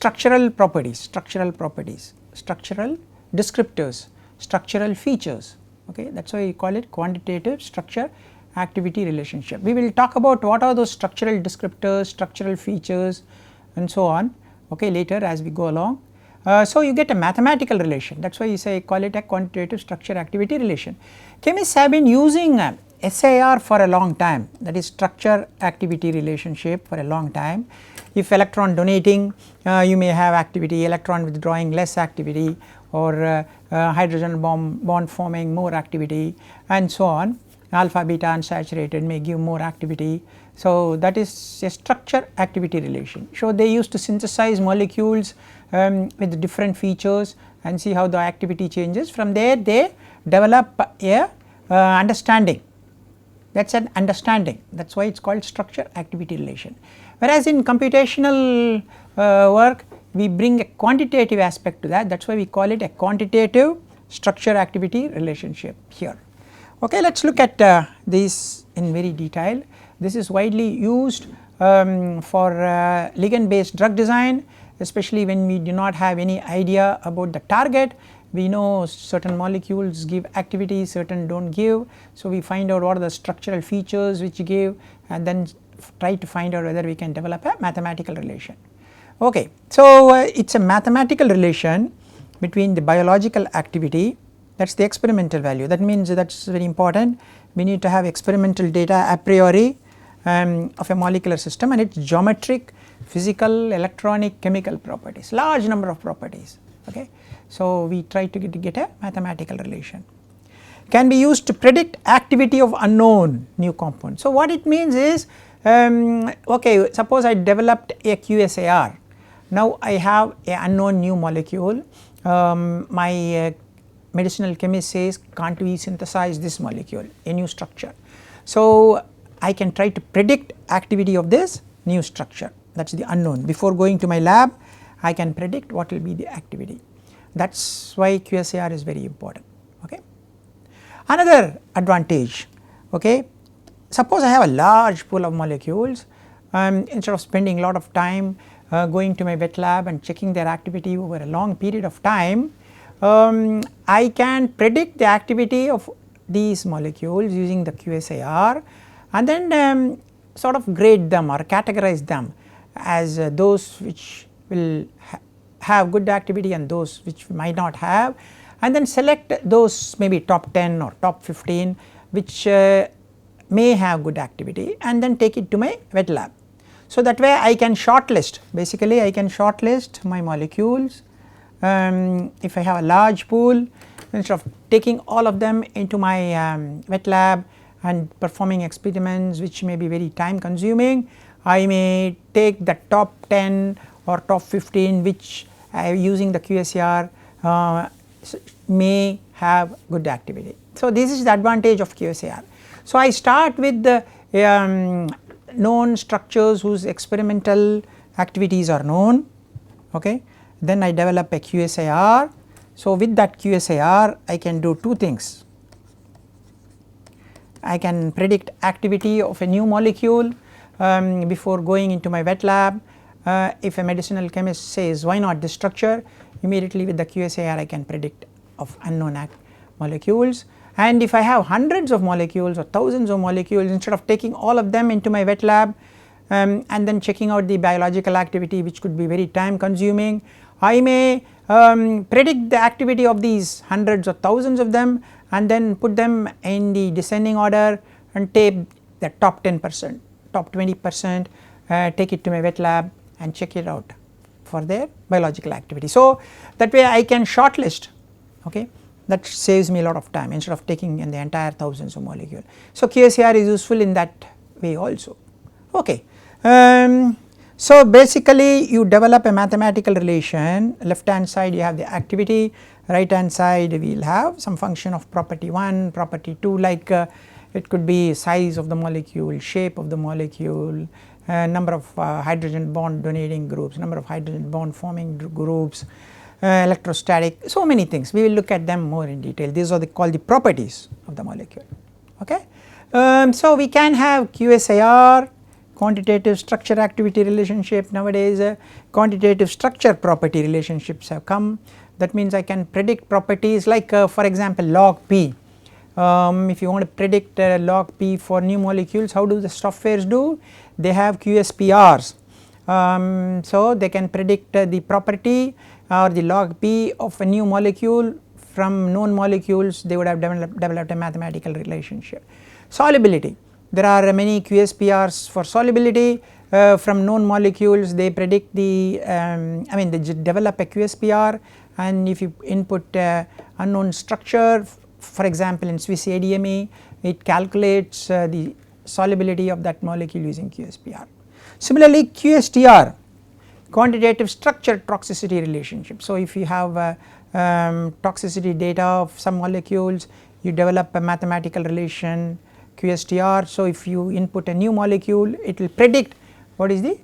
structural properties, structural descriptors, structural features. Okay, that is why we call it quantitative structure activity relationship. We will talk about what are those structural descriptors, structural features and so on, okay, later as we go along. So you get a mathematical relation, that is why you say call it a quantitative structure activity relation. Chemists have been using SAR for a long time, that is structure activity relationship, for a long time. If electron donating, you may have activity, electron withdrawing less activity, or hydrogen bond forming more activity and so on. Alpha beta unsaturated may give more activity. So that is a structure activity relation. So they used to synthesize molecules with different features and see how the activity changes. From there they develop a understanding, that is an understanding, that is why it is called structure activity relation. Whereas in computational work we bring a quantitative aspect to that, that is why we call it a quantitative structure activity relationship here. Okay, let us look at these in very detail. This is widely used for ligand based drug design, especially when we do not have any idea about the target. We know certain molecules give activity, certain do not give. So we find out what are the structural features which give, and then try to find out whether we can develop a mathematical relation. Okay, so it is a mathematical relation between the biological activity, that is the experimental value. That means that is very important. We need to have experimental data a priori of a molecular system and its geometric, physical, electronic, chemical properties, large number of properties. Okay. So we try to get a mathematical relation. Can be used to predict activity of unknown new compounds. So what it means is, okay, suppose I developed a QSAR. Now I have an unknown new molecule. My medicinal chemist says, can't we synthesize this molecule, a new structure. So I can try to predict activity of this new structure, that is the unknown. Before going to my lab, I can predict what will be the activity. That is why QSAR is very important. Okay. Another advantage, okay, suppose I have a large pool of molecules, instead of spending a lot of time going to my wet lab and checking their activity over a long period of time, I can predict the activity of these molecules using the QSAR and then sort of grade them or categorize them as those which will have good activity and those which might not have, and then select those maybe top 10 or top 15 which may have good activity and then take it to my wet lab. So that way I can shortlist, basically I can shortlist my molecules. If I have a large pool, instead of taking all of them into my wet lab and performing experiments which may be very time consuming, I may take the top 10 or top 15 which using the QSAR may have good activity. So this is the advantage of QSAR. So I start with the known structures whose experimental activities are known, okay. Then I develop a QSAR. So with that QSAR I can do two things. I can predict activity of a new molecule before going into my wet lab. If a medicinal chemist says why not this structure, immediately with the QSAR I can predict of unknown molecules. And if I have hundreds of molecules or thousands of molecules, instead of taking all of them into my wet lab and then checking out the biological activity which could be very time consuming, I may predict the activity of these hundreds or thousands of them and then put them in the descending order and take the top 10%, top 20%, take it to my wet lab and check it out for their biological activity. So that way I can shortlist, okay, that saves me a lot of time instead of taking in the entire thousands of molecules. So QSAR is useful in that way also. Okay. So basically you develop a mathematical relation, left hand side you have the activity, right hand side we will have some function of property 1, property 2, like it could be size of the molecule, shape of the molecule, number of hydrogen bond donating groups, number of hydrogen bond forming groups, electrostatic, so many things. We will look at them more in detail. These are called the properties of the molecule. Okay. So we can have QSAR, quantitative structure activity relationship. Nowadays quantitative structure property relationships have come. That means I can predict properties like for example log p. If you want to predict log p for new molecules, how do the softwares do? They have QSPRs. So they can predict the property or the log p of a new molecule from known molecules. They would have developed a mathematical relationship. Solubility, there are many QSPRs for solubility from known molecules. They predict the they develop a QSPR, and if you input unknown structure, for example in Swiss ADME, it calculates the solubility of that molecule using QSPR. Similarly QSTR, quantitative structure toxicity relationship. So if you have toxicity data of some molecules, you develop a mathematical relation QSTR. So if you input a new molecule, it will predict what is the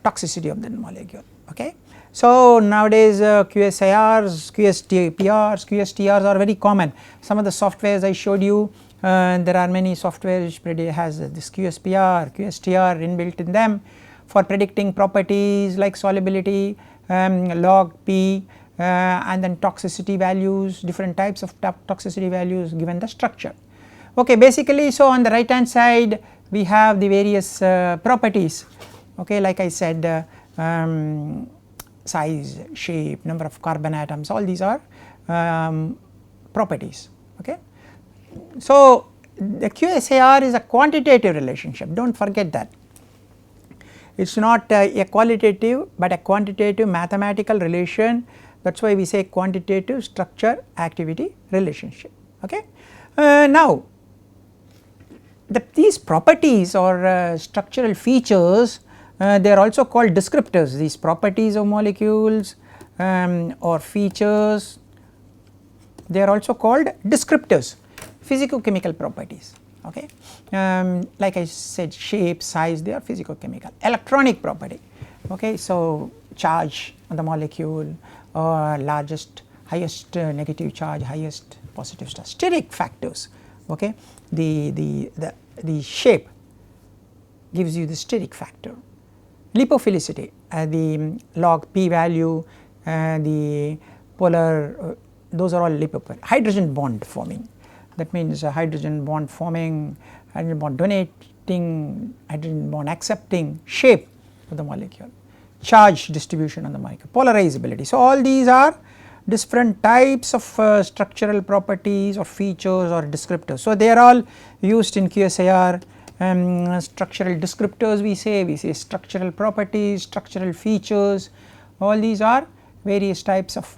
toxicity of that molecule. Okay. So nowadays QSARs, QSPRs, QSTRs are very common. Some of the softwares I showed you, there are many softwares which has this QSPR, QSTR inbuilt in them for predicting properties like solubility, log p, and then toxicity values, different types of toxicity values given the structure. Okay, basically, so on the right hand side we have the various properties, okay, like I said, size, shape, number of carbon atoms, all these are properties. Okay. So the QSAR is a quantitative relationship, do not forget that. It is not a qualitative but a quantitative mathematical relation. That is why we say quantitative structure activity relationship. Okay. Now these properties or structural features, they are also called descriptors. These properties of molecules or features, they are also called descriptors, physicochemical properties. Okay. Like I said, shape, size, they are physicochemical. Electronic property, okay, so charge on the molecule, or largest, highest negative charge, highest positive charge. Steric factors, okay, the shape gives you the steric factor. Lipophilicity, the log p value, the polar, those are all lipophilic. Hydrogen bond forming, that means hydrogen bond forming, hydrogen bond donating, hydrogen bond accepting, shape of the molecule, charge distribution on the molecule, polarizability. So all these are different types of structural properties or features or descriptors. So they are all used in QSAR. Structural descriptors we say structural properties, structural features, all these are various types of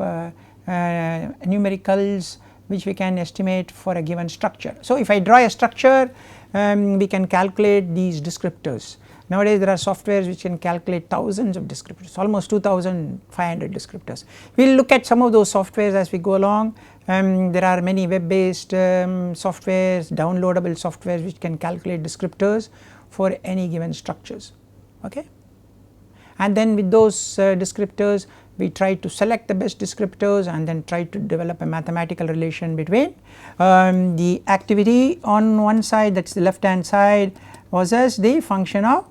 numericals which we can estimate for a given structure. So if I draw a structure, we can calculate these descriptors. Nowadays there are softwares which can calculate thousands of descriptors, almost 2500 descriptors. We will look at some of those softwares as we go along. There are many web based softwares, downloadable softwares which can calculate descriptors for any given structures. Okay. And then with those descriptors we try to select the best descriptors and then try to develop a mathematical relation between the activity on one side, that is the left hand side, versus the function of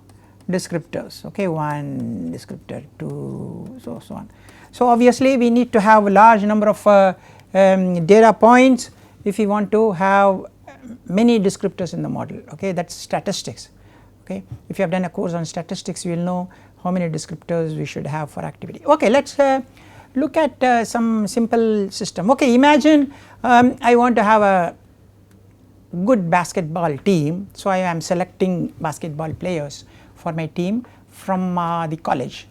descriptors. Okay, 1 descriptor, 2, so on. So obviously we need to have a large number of data points if we want to have many descriptors in the model. Okay, that is statistics. Okay, if you have done a course on statistics, you will know how many descriptors we should have for activity. Okay, let us look at some simple system. Okay, imagine I want to have a good basketball team, so I am selecting basketball players for my team from the college.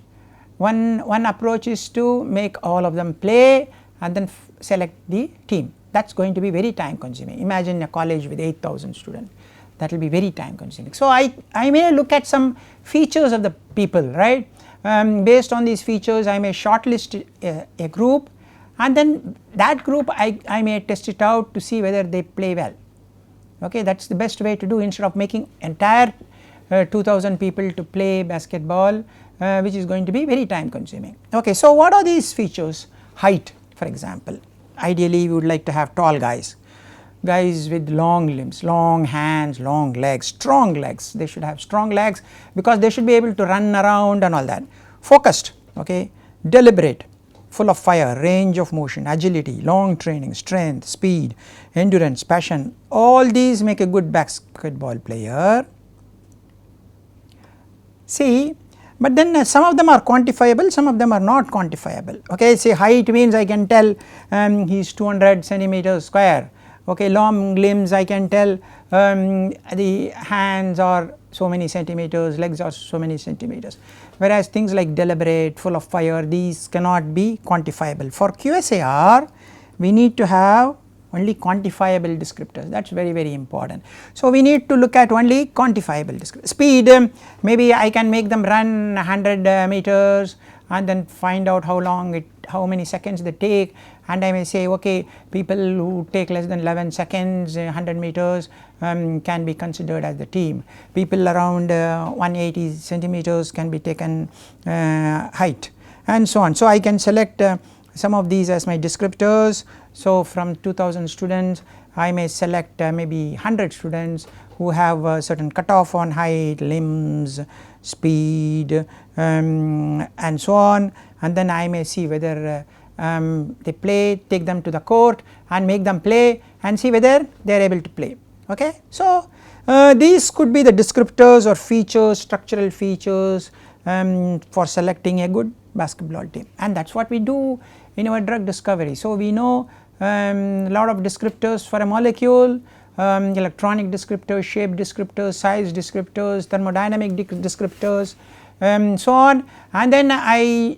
One approach is to make all of them play and then select the team. That is going to be very time consuming. Imagine a college with 8000 students, that will be very time consuming. So I may look at some features of the people, right. Based on these features I may shortlist a group, and then that group I may test it out to see whether they play well. Okay, that is the best way to do, instead of making entire 2000 people to play basketball, which is going to be very time consuming. Okay, so what are these features? Height, for example, ideally we would like to have tall guys. guys with long limbs, long hands, long legs, strong legs. They should have strong legs because they should be able to run around and all that. Focused, okay, deliberate, full of fire, range of motion, agility, long training, strength, speed, endurance, passion. All these make a good basketball player. See, but then some of them are quantifiable, some of them are not quantifiable. Okay, say height means I can tell he is 200 centimeters square. Okay, long limbs I can tell the hands are so many centimeters, legs are so many centimeters, whereas things like deliberate, full of fire, these cannot be quantifiable. For QSAR we need to have only quantifiable descriptors, that is very important. So we need to look at only quantifiable descriptors. Speed, maybe I can make them run 100 meters and then find out how many seconds they take, and I may say okay, people who take less than 11 seconds 100 meters can be considered as the team. People around 180 centimeters can be taken height, and so on. So I can select some of these as my descriptors. So from 2000 students I may select maybe 100 students who have a certain cutoff on height, limbs, speed and so on, and then I may see whether they play, take them to the court and make them play and see whether they are able to play. Okay. So these could be the descriptors or features, structural features for selecting a good basketball team, and that is what we do in our drug discovery. So we know lot of descriptors for a molecule, electronic descriptors, shape descriptors, size descriptors, thermodynamic descriptors, so on, and then I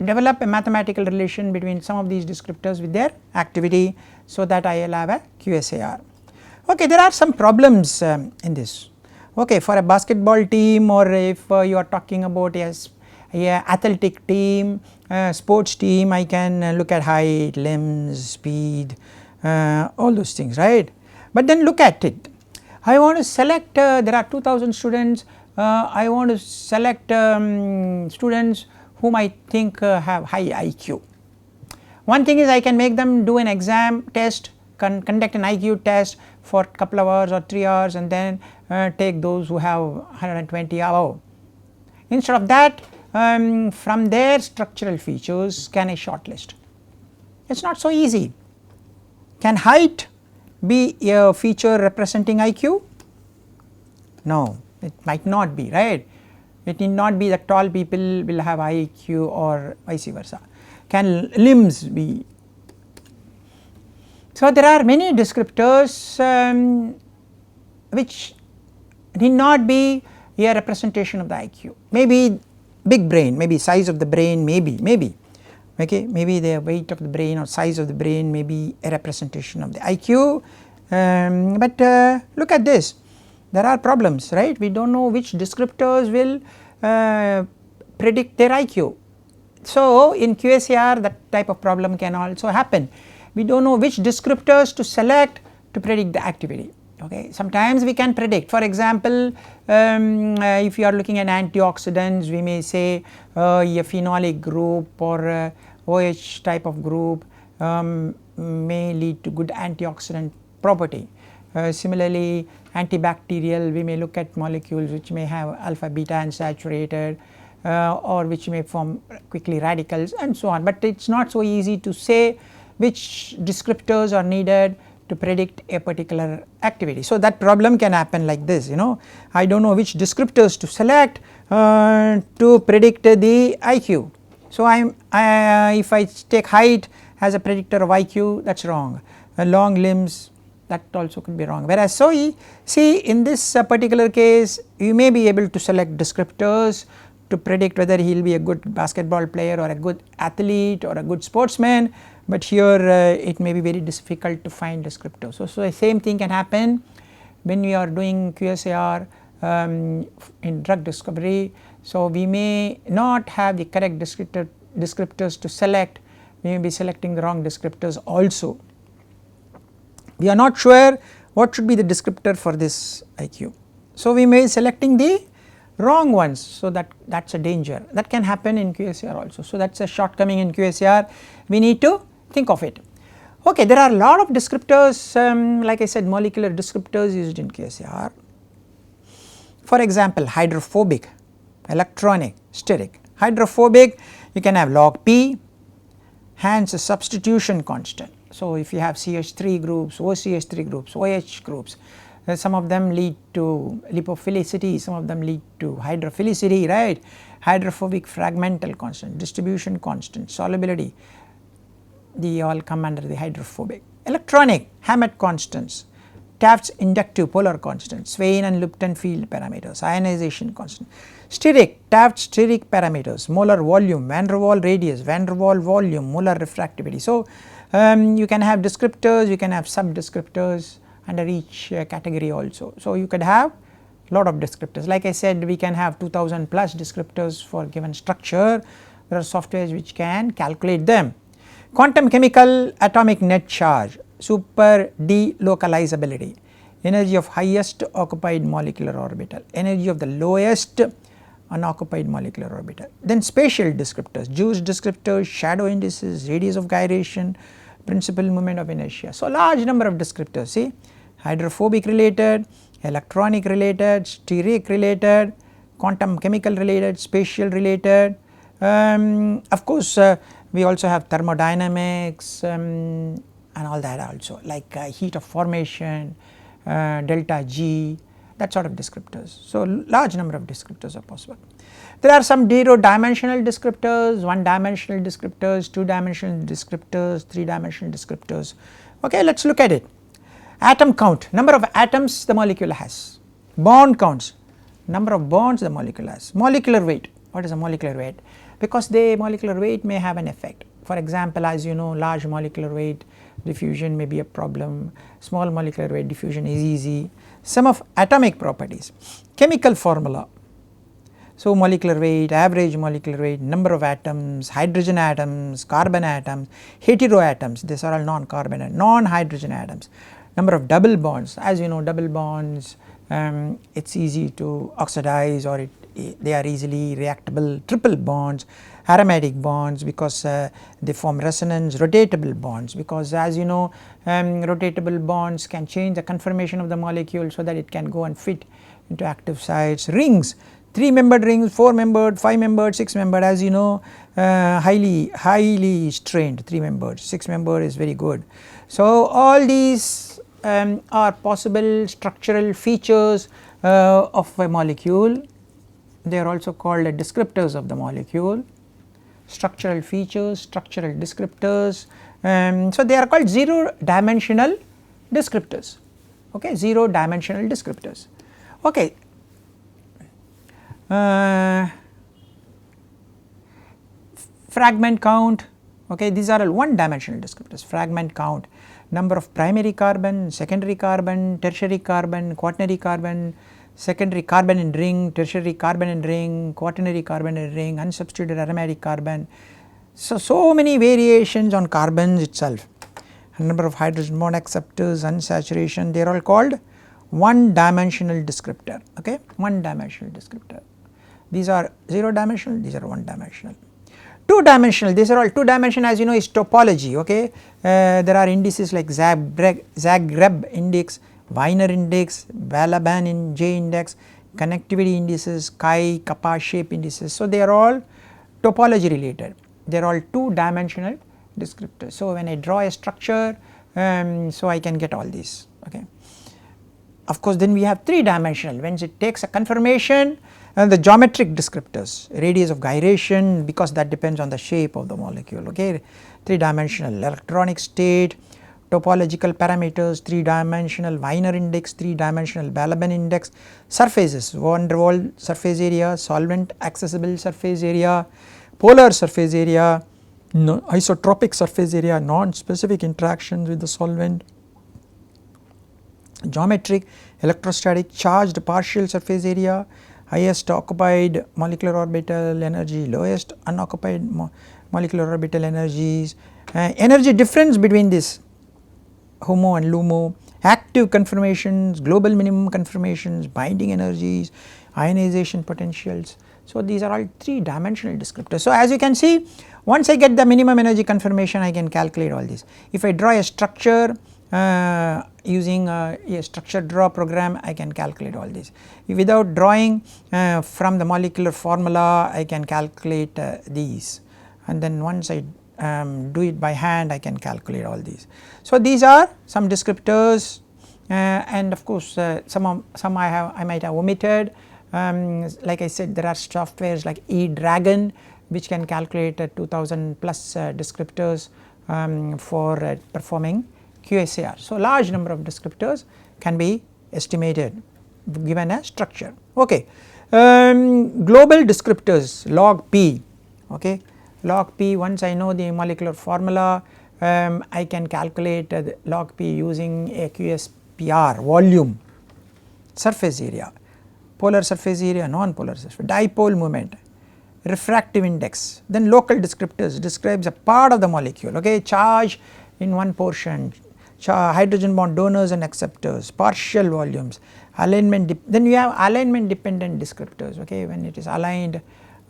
develop a mathematical relation between some of these descriptors with their activity, so that I will have a QSAR. Okay, there are some problems in this. Okay, for a basketball team, or if you are talking about a athletic team, sports team, I can look at height, limbs, speed, all those things, right. But then look at it, I want to select there are 2000 students, I want to select students whom I think have high IQ. One thing is I can make them do an exam test, conduct an IQ test for a couple of hours or 3 hours, and then take those who have 120 above. Instead of that, from their structural features can I shortlist? It is not so easy. Can height be a feature representing IQ? No, it might not be, right. It need not be that tall people will have IQ or vice versa. Can limbs be? So there are many descriptors which need not be a representation of the IQ. Maybe big brain, maybe size of the brain, maybe okay, maybe the weight of the brain or size of the brain may be a representation of the IQ, but look at this, there are problems, right. We do not know which descriptors will predict their IQ. So in QSAR that type of problem can also happen. We do not know which descriptors to select to predict the activity. Okay. Sometimes we can predict, for example, if you are looking at antioxidants, we may say a phenolic group or OH type of group may lead to good antioxidant property. Similarly, antibacterial, we may look at molecules which may have alpha beta unsaturated or which may form quickly radicals and so on, but it is not so easy to say which descriptors are needed to predict a particular activity. So that problem can happen like this, you know, I do not know which descriptors to select to predict the IQ. So if I take height as a predictor of IQ, that is wrong, long limbs, that also could be wrong. Whereas so see in this particular case you may be able to select descriptors to predict whether he will be a good basketball player or a good athlete or a good sportsman, but here it may be very difficult to find descriptors. So the same thing can happen when we are doing QSAR in drug discovery. So we may not have the correct descriptors to select, we may be selecting the wrong descriptors also. We are not sure what should be the descriptor for this IQ. So we may be selecting the wrong ones, so that is a danger that can happen in QSAR also. So that is a shortcoming in QSAR, we need to think of it. Okay, there are a lot of descriptors, like I said, molecular descriptors used in QSAR. For example, hydrophobic, electronic, steric. Hydrophobic, you can have log P, hence a substitution constant. So, if you have CH3 groups, OCH3 groups, OH groups, some of them lead to lipophilicity, some of them lead to hydrophilicity, right. Hydrophobic fragmental constant, distribution constant, solubility, they all come under the hydrophobic. Electronic, Hammett constants, Taft's inductive polar constant, Swain and Lupton field parameters, ionization constant. Steric, Taft's steric parameters, molar volume, van der Waal radius, van der Waal volume, molar refractivity. So, you can have descriptors, you can have sub descriptors under each category also. So, you could have lot of descriptors. Like I said, we can have 2000 plus descriptors for given structure. There are softwares which can calculate them. Quantum chemical atomic net charge, super delocalizability, energy of highest occupied molecular orbital, energy of the lowest unoccupied molecular orbital. Then spatial descriptors, juice descriptors, shadow indices, radius of gyration, principal moment of inertia. So, large number of descriptors, see, hydrophobic related, electronic related, steric related, quantum chemical related, spatial related. Of course, we also have thermodynamics and all that also, like heat of formation, delta G, that sort of descriptors. So, large number of descriptors are possible. There are some 0 dimensional descriptors, 1 dimensional descriptors, 2 dimensional descriptors, 3 dimensional descriptors. Okay, let us look at it. Atom count, number of atoms the molecule has. Bond counts, number of bonds the molecule has. Molecular weight, what is a molecular weight? Because the molecular weight may have an effect. For example, as you know, large molecular weight diffusion may be a problem, small molecular weight diffusion is easy. Sum of atomic properties, chemical formula. So, molecular weight, average molecular weight, number of atoms, hydrogen atoms, carbon atoms, heteroatoms, these are all non-carbon and non-hydrogen atoms. Number of double bonds, as you know, double bonds, it is easy to oxidize, or they are easily reactable. Triple bonds, aromatic bonds, because they form resonance. Rotatable bonds, because as you know, rotatable bonds can change the conformation of the molecule so that it can go and fit into active sites. Rings, 3 membered rings, 4 membered, 5 membered, 6 membered, as you know, highly strained, 3 membered, 6 membered is very good. So, all these are possible structural features of a molecule. They are also called descriptors of the molecule, structural features, structural descriptors. So, they are called 0 dimensional descriptors, okay, 0 dimensional descriptors. Okay. Fragment count, okay, these are all 1 dimensional descriptors. Fragment count, number of primary carbon, secondary carbon, tertiary carbon, quaternary carbon, secondary carbon in ring, tertiary carbon in ring, quaternary carbon in ring, unsubstituted aromatic carbon. So many variations on carbons itself, number of hydrogen bond acceptors, unsaturation, they are all called 1 dimensional descriptor, okay, 1 dimensional descriptor. These are 0 dimensional, these are 1 dimensional. 2 dimensional, these are all 2 dimensional, as you know, is topology, okay. There are indices like Zagreb index, Wiener index, Vallabhan J index, connectivity indices, chi, kappa shape indices. So, they are all topology related, they are all 2 dimensional descriptors. So, when I draw a structure, so I can get all these, okay. Of course, then we have 3 dimensional, when it takes a conformation, the geometric descriptors, radius of gyration, because that depends on the shape of the molecule, okay. 3 dimensional electronic state, topological parameters, 3 dimensional Wiener index, 3 dimensional Vallabhan index, surfaces, van der Waal surface area, solvent accessible surface area, polar surface area, isotropic surface area, non-specific interactions with the solvent, geometric, electrostatic, charged partial surface area, highest occupied molecular orbital energy, lowest unoccupied molecular orbital energies, energy difference between this HOMO and LUMO, active conformations, global minimum conformations, binding energies, ionization potentials. So, these are all 3 dimensional descriptors. So, as you can see, Once I get the minimum energy confirmation, I can calculate all this. If I draw a structure using a structure draw program, I can calculate all this. Without drawing from the molecular formula, I can calculate these, and then once I do it by hand, I can calculate all these. So these are some descriptors, and of course some I might have omitted. Like I said, there are softwares like eDragon which can calculate 2000 plus descriptors for performing QSAR. So large number of descriptors can be estimated given a structure. Okay, global descriptors log P. Okay, log P, once I know the molecular formula, I can calculate log P using a QSPR volume, surface area, polar surface area, non-polar surface, dipole moment, refractive index. Then local descriptors describes a part of the molecule, okay, charge in one portion, hydrogen bond donors and acceptors, partial volumes, alignment, then you have alignment dependent descriptors, okay, when it is aligned,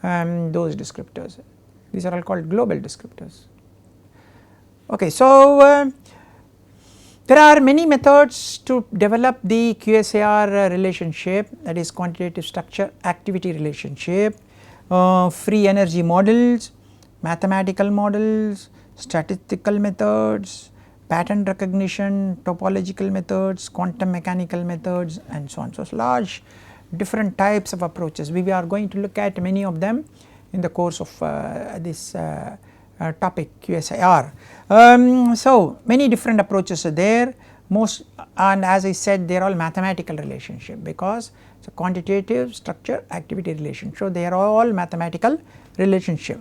those descriptors, these are all called global descriptors. Okay, so there are many methods to develop the QSAR relationship, that is quantitative structure activity relationship, free energy models, mathematical models, statistical methods, pattern recognition, topological methods, quantum mechanical methods, and so on. So large different types of approaches. We are going to look at many of them in the course of this topic QSAR. So many different approaches are there, most, and as I said, they are all mathematical relationship because it's a quantitative structure activity relationship. So they are all mathematical relationship.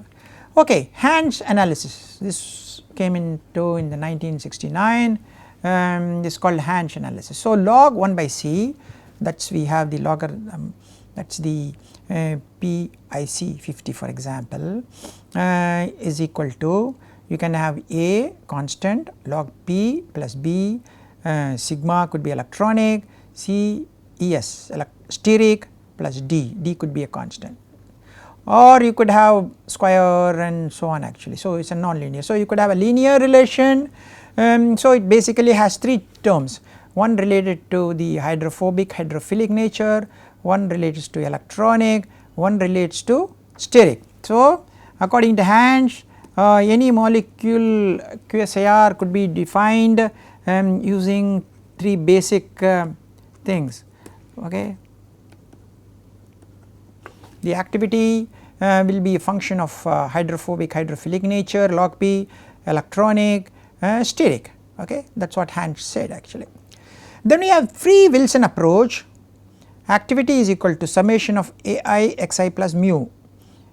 Okay, Hansch analysis, this came into in the 1969, this is called Hansch analysis. So log 1 by C, that's we have the logarithm, that's the PIC 50 for example, is equal to, you can have A constant log P plus B, sigma could be electronic, C ES steric plus D could be a constant, or you could have square and so on actually. So it is a non-linear. So you could have a linear relation. So it basically has three terms, one related to the hydrophilic nature, one relates to electronic, one relates to steric. So according to Hansch, any molecule QSAR could be defined using three basic things. Okay, the activity will be a function of hydrophilic nature, log P, electronic, steric. Okay, that is what Hansch said actually. Then we have free Wilson approach, activity is equal to summation of AI xi plus mu.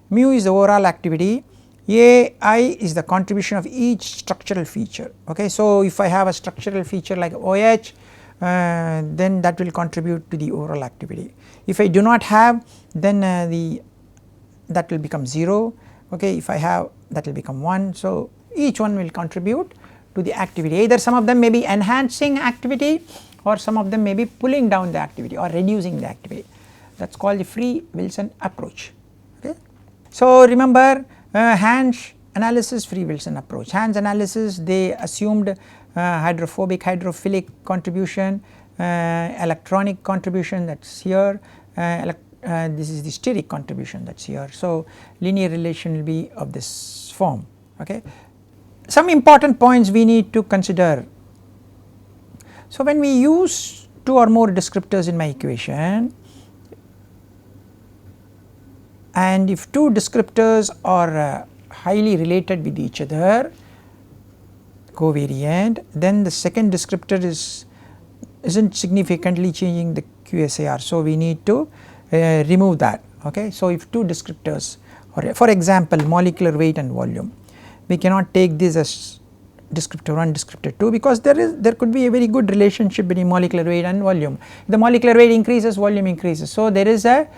Mu is the overall activity, AI is the contribution of each structural feature. Okay, so if I have a structural feature like OH, then that will contribute to the overall activity. If I do not have, then that will become 0. Okay, if I have, that will become 1. So each one will contribute to the activity, either some of them may be enhancing activity or some of them may be pulling down the activity or reducing the activity. That is called the free Wilson approach. Okay. So remember Hansch analysis, free Wilson approach. Hansch analysis, they assumed hydrophilic contribution, electronic contribution, that is here, this is the steric contribution, that is here. So linear relation will be of this form. Okay. Some important points we need to consider. So when we use two or more descriptors in my equation, and if two descriptors are highly related with each other, covariant, then the second descriptor isn't significantly changing the QSAR. So we need to remove that. Okay. So if two descriptors, or for example molecular weight and volume, we cannot take this as descriptor 1, descriptor 2, because there could be a very good relationship between molecular weight and volume. If the molecular weight increases, volume increases. So there is a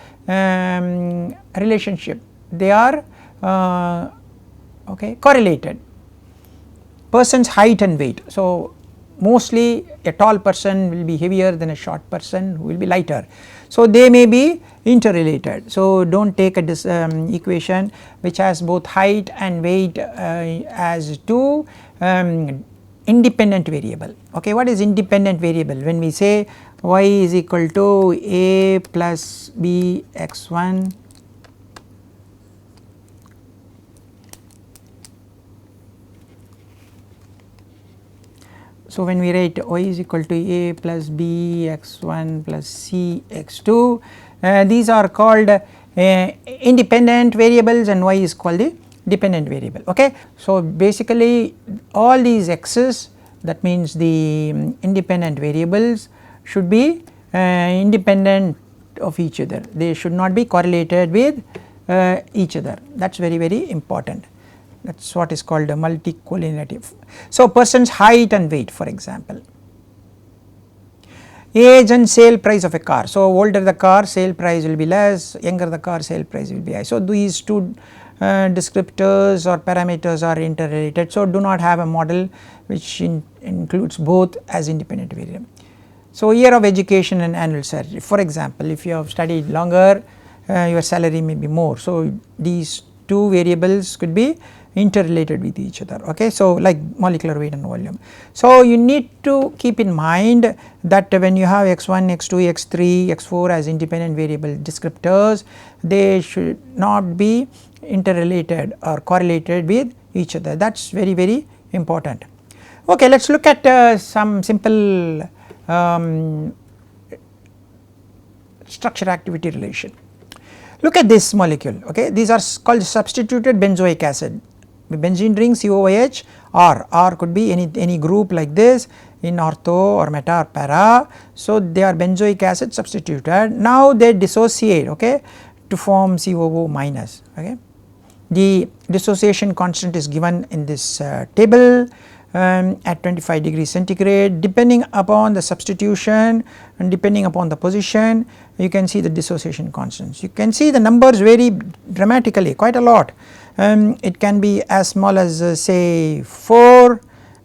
relationship, they are okay, correlated. Person's height and weight. So mostly a tall person will be heavier than a short person who will be lighter. So, they may be interrelated. So, do not take a equation which has both height and weight as two independent variable. Okay, what is independent variable? When we say y is equal to a plus b x1 so when we write y is equal to a plus b x1 plus c x2 these are called independent variables and y is called the dependent variable. Okay. So, basically all these x's, that means the independent variables should be independent of each other, they should not be correlated with each other, that is very important, that is what is called a multicollineative. So, person's height and weight, for example, age and sale price of a car. So, older the car, sale price will be less, younger the car, sale price will be high. So, these two descriptors or parameters are interrelated. So, do not have a model which includes both as independent variable. So, year of education and annual salary, for example, if you have studied longer your salary may be more. So, these two variables could be interrelated with each other. Okay. So, like molecular weight and volume. So, you need to keep in mind that when you have x1, x2, x3, x4 as independent variable descriptors, they should not be interrelated or correlated with each other, that is very important. Okay, let us look at some simple structure activity relation. Look at this molecule. Okay, these are called substituted benzoic acid, benzene ring COOH, R could be any group like this in ortho or meta or para. So, they are benzoic acid substituted. Now, they dissociate, okay, to form COO minus. Okay. The dissociation constant is given in this table at 25 degrees centigrade. Depending upon the substitution and depending upon the position, you can see the dissociation constants. You can see the numbers vary dramatically, quite a lot. It can be as small as say 4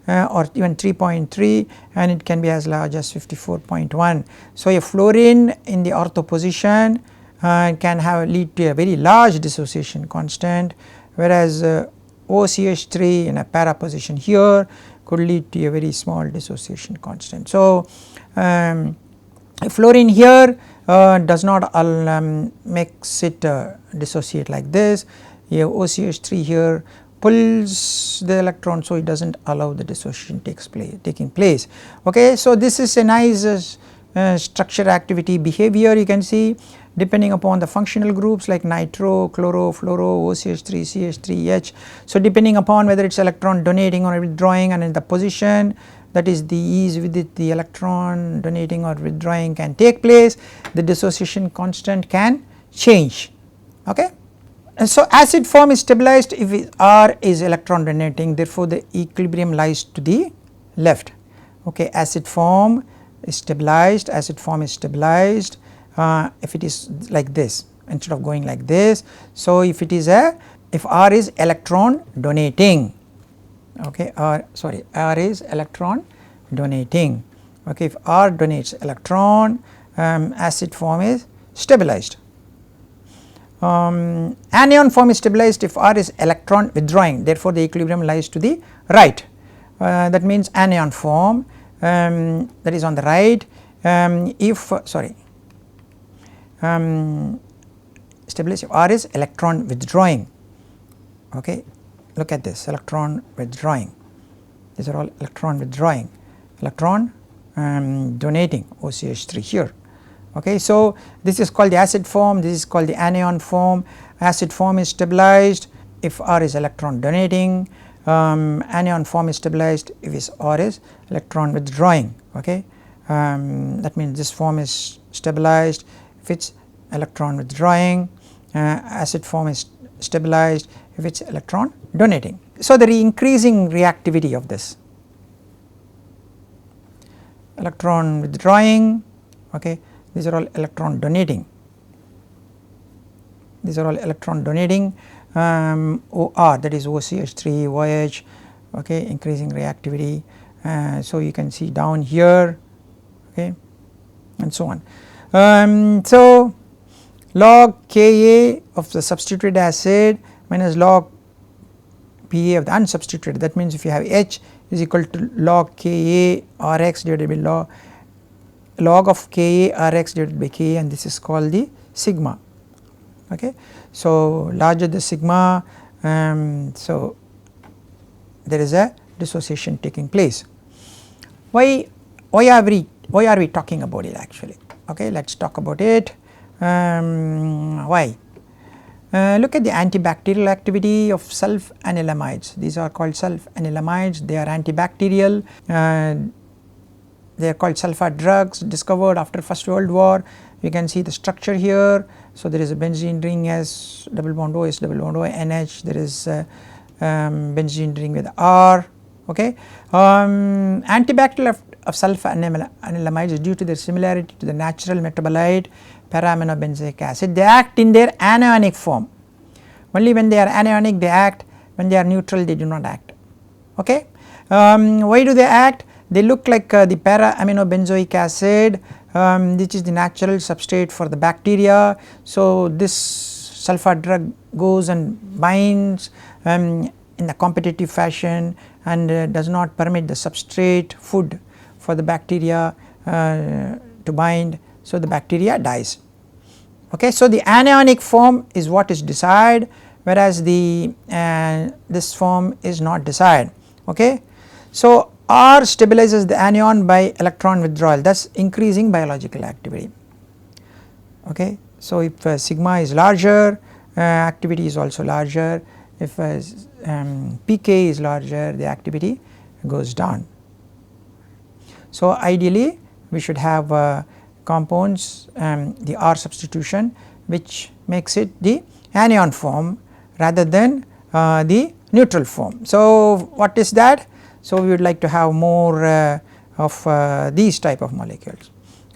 or even 3.3, and it can be as large as 54.1. So, a fluorine in the ortho position can lead to a very large dissociation constant, whereas OCH3 in a para position here could lead to a very small dissociation constant. So, fluorine here does not makes it dissociate like this. Here OCH3 here pulls the electron, so it does not allow the dissociation taking place. Okay. So, this is a nice structure activity behavior. You can see depending upon the functional groups like nitro, chloro, fluoro, OCH3, CH3H. So, depending upon whether it is electron donating or withdrawing and in the position, that is the ease with it the electron donating or withdrawing can take place, the dissociation constant can change. Okay. And so, acid form is stabilized if R is electron donating, therefore, the equilibrium lies to the left. Okay. Acid form is stabilized, if it is like this instead of going like this. So, if it is if R is electron donating, okay, R is electron donating. Okay, if R donates electron, acid form is stabilized. Anion form is stabilized if R is electron withdrawing, therefore, the equilibrium lies to the right. That means anion form that is on the right. Stabilized if R is electron withdrawing. Okay, look at this, electron withdrawing, these are all electron withdrawing, electron donating OCH3 here. Okay. So, this is called the acid form, this is called the anion form. Acid form is stabilized if R is electron donating, anion form is stabilized if R is electron withdrawing. Okay. That means this form is stabilized if it is electron withdrawing, acid form is stabilized if it is electron donating. So, the increasing reactivity of this electron withdrawing, okay, these are all electron donating, OR, that is OCH3, OH, okay, increasing reactivity. So, you can see down here, okay, and so on. So log Ka of the substituted acid minus log Pa of the unsubstituted, that means if you have H is equal to log Ka Rx divided by log of Ka Rx divided by Ka, and this is called the sigma. Okay. So larger the sigma, so there is a dissociation taking place. Why are we talking about it actually? Okay, let us talk about it. Why? Look at the antibacterial activity of sulfanilamines. These are called sulfanilamides. They are antibacterial. They are called sulfur drugs discovered after First World War. You can see the structure here. So there is a benzene ring S double bond O, S double bond O, NH. There is benzene ring with R. Okay. Antibacterial of sulfanilamides is due to their similarity to the natural metabolite para-aminobenzoic acid. They act in their anionic form. Only when they are anionic they act, when they are neutral they do not act. Okay. Why do they act? They look like the para-aminobenzoic acid, which is the natural substrate for the bacteria. So this sulfur drug goes and binds in a competitive fashion and does not permit the substrate food for the bacteria to bind, so the bacteria dies. Okay. So the anionic form is what is desired, whereas the this form is not desired. Okay. So R stabilizes the anion by electron withdrawal, thus increasing biological activity. Okay. So if sigma is larger, activity is also larger. If pK is larger, the activity goes down. So ideally we should have compounds, the R substitution, which makes it the anion form rather than the neutral form. So what is that? So we would like to have more of these type of molecules.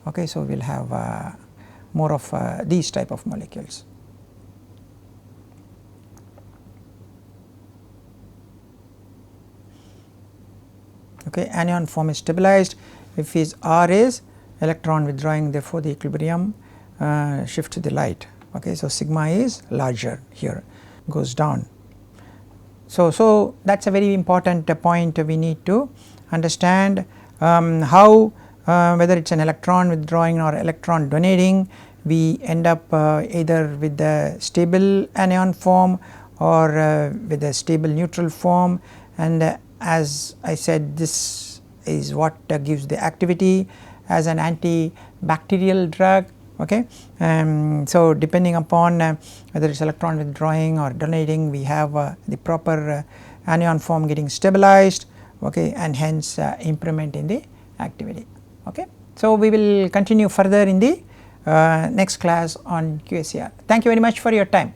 Okay. So we will have more of these type of molecules. Okay. Anion form is stabilized if his R is electron withdrawing, therefore the equilibrium shifts to the light. Okay. So sigma is larger here, goes down. So that is a very important point we need to understand, how whether it is an electron withdrawing or electron donating, we end up either with the stable anion form or with a stable neutral form, and as I said, this is what gives the activity as an antibacterial drug. Okay. So depending upon whether it is electron withdrawing or donating, we have the proper anion form getting stabilized. Okay. And hence improvement in the activity. Okay. So we will continue further in the next class on QSAR. Thank you very much for your time.